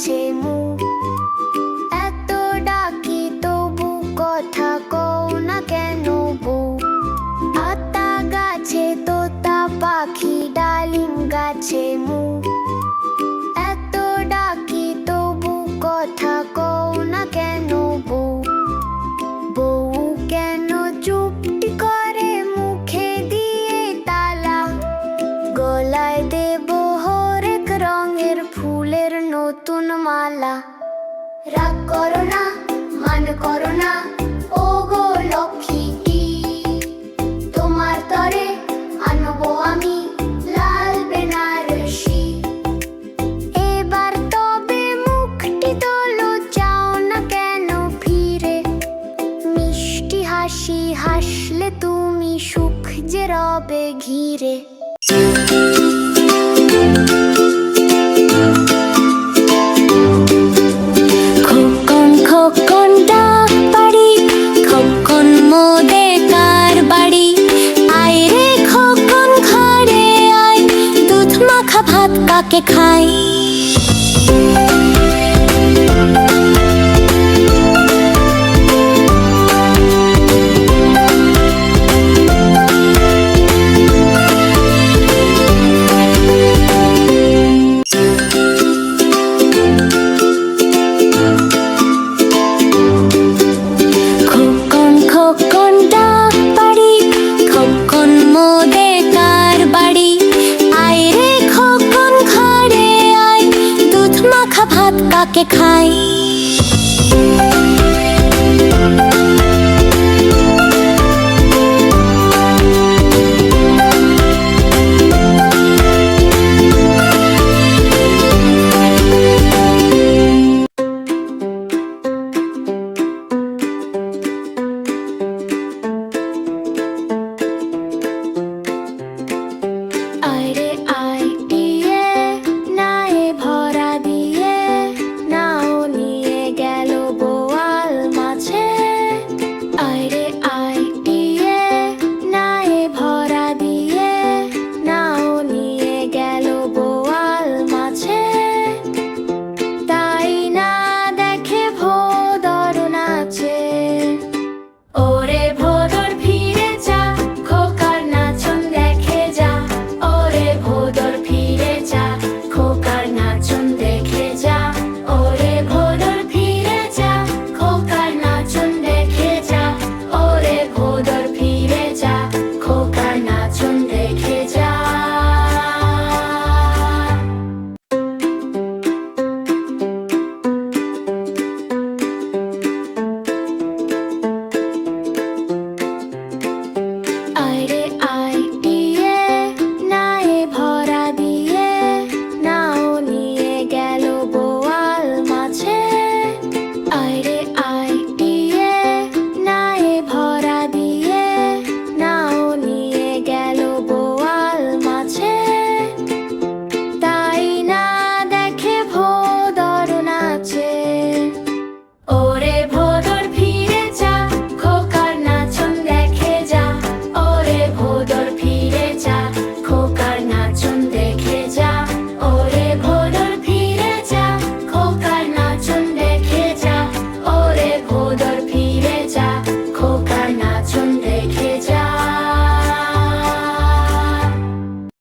গাছে মুখ। এত ডাকি তবু কথা কও না কেন বউ। আতা গাছে তোতা পাখি, ডালিম গাছে মুখ। এত ডাকি তবু কথা কও না কেন বউ। বউ কেন চুপটি করে মুখে দিয়ে তালা। গলায় দেব হরেক রঙের ফুলের নতুন মালা। রাগ করো না, মান করো না, ও গো লক্ষ্মীটি। তোমার তরে আনবো আমি লাল বেনারসি। এবার তবে মুখটি তোলো, চাও না কেন ফিরে। মিষ্টি হাসি হাসলে তুমি, সুখ যে রবে ঘিরে। খোকন খোকন ডাক বাড়ি, খোকন মোদে কার বাড়ি। আয় রে খোকন ঘরে আয়, দুধ মাখা ভাত কাকে খায়। খোকন খোকন ডাক বাড়ি, খোকন মোদে কার বাড়ি। আয় রে খোকন ঘরে আয়, দুধ মাখা ভাত কাকে খায়।